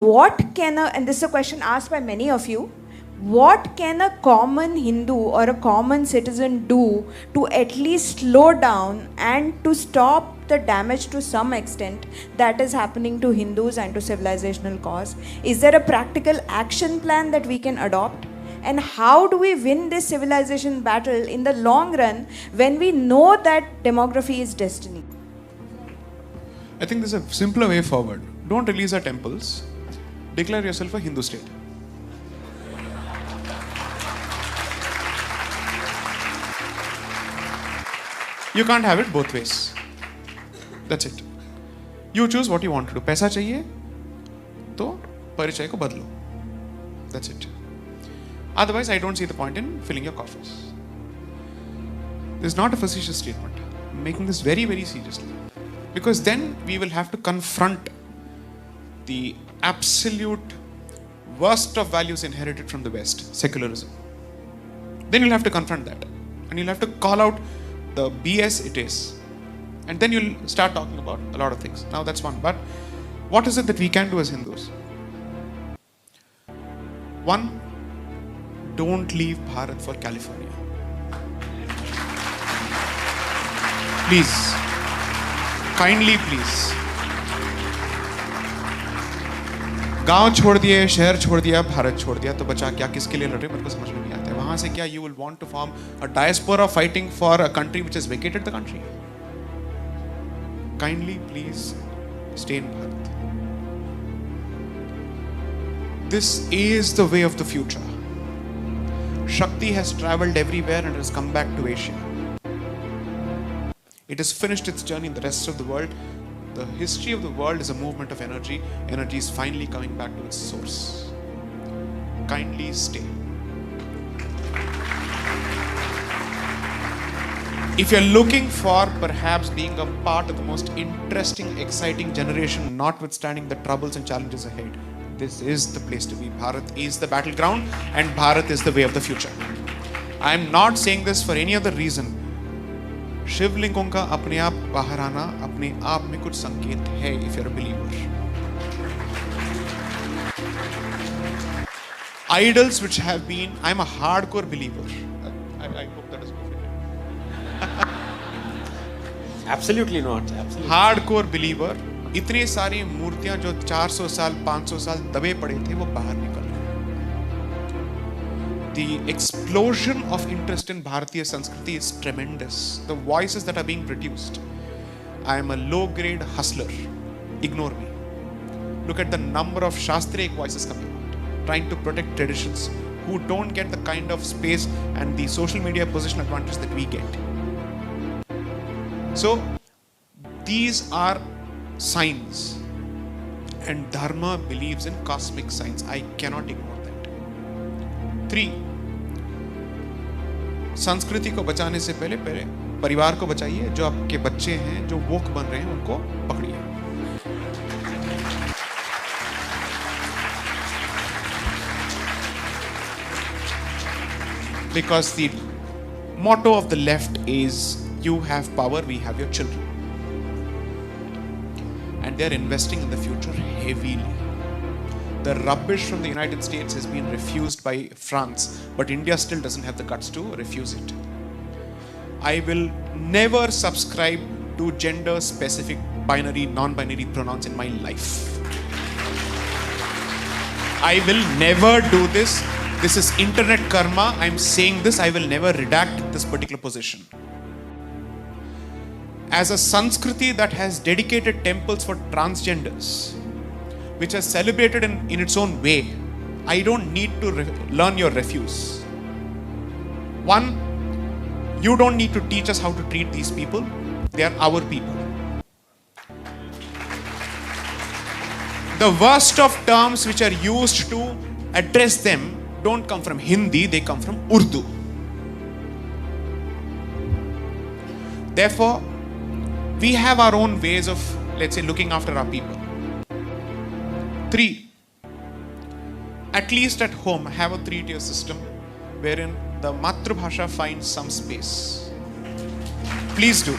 What can and this is a question asked by many of you, what can a common Hindu or a common citizen do to at least slow down and to stop the damage to some extent that is happening to Hindus and to civilizational cause? Is there a practical action plan that we can adopt? And how do we win this civilization battle in the long run when we know that demography is destiny? I think there's a simpler way forward. Don't release our temples. Declare yourself a Hindu state. You can't have it both ways. That's it. You choose what you want to do. पैसा चाहिए तो परिचय को बदलो. That's it. Otherwise, I don't see the point in filling your coffers. This is not a facetious statement. I'm making this very, very seriously. Because then we will have to confront the absolute worst of values inherited from the West, secularism. Then you'll have to confront that. And you'll have to call out the BS it is. And then you'll start talking about a lot of things. Now that's one. But what is it that we can do as Hindus? One, don't leave Bharat for California. Please. Kindly please. गांव छोड़ दिए, शहर छोड़ दिया, भारत छोड़ दिया, तो बचा क्या, किसके लिए लड़ रहे, मेरे को समझ में नहीं आता है. वहां से क्या you will want to form a diaspora fighting for a country which has vacated the country? Kindly please stay in Bharat. This is the way of the future. Shakti has traveled everywhere and has come back to Asia. It has finished its journey in the rest of the world. The history of the world is a movement of energy. Energy is finally coming back to its source. Kindly stay. If you're looking for perhaps being a part of the most interesting, exciting generation, notwithstanding the troubles and challenges ahead, this is the place to be. Bharat is the battleground and Bharat is the way of the future. I am not saying this for any other reason. शिवलिंगों का अपने आप बाहर आना अपने आप में कुछ संकेत है, if you're a believer. Idols which have been, I'm a hardcore believer. I hope that is perfect. Absolutely not. Absolutely. Hardcore believer. इतनी सारी मूर्तियां जो 400 साल 500 साल दबे पड़े थे वो बाहर निकल रहे. The explosion of interest in Bharatiya Sanskriti is tremendous. The voices that are being produced. I am a low-grade hustler. Ignore me. Look at the number of Shastric voices coming out, trying to protect traditions, who don't get the kind of space and the social media position advantage that we get. So, these are signs. And Dharma believes in cosmic signs. I cannot ignore that. 3. संस्कृति को बचाने से पहले परिवार को बचाइए. जो आपके बच्चे हैं, जो वोक बन रहे हैं, उनको पकड़िए. Because the motto of the left is, you have power, we have your children. And they're investing in the future heavily. The rubbish from the United States has been refused by France, but India still doesn't have the guts to refuse it. I will never subscribe to gender-specific binary, non-binary pronouns in my life. I will never do this. This is internet karma. I'm saying this. I will never redact this particular position. As a Sanskriti that has dedicated temples for transgenders, which has celebrated in its own way, I don't need to learn your refuse. One, you don't need to teach us how to treat these people. They are our people. The worst of terms which are used to address them don't come from Hindi, they come from Urdu. Therefore, we have our own ways of, let's say, looking after our people. 3. At least at home, have a 3-tier system wherein the Matrabhasha finds some space. Please do.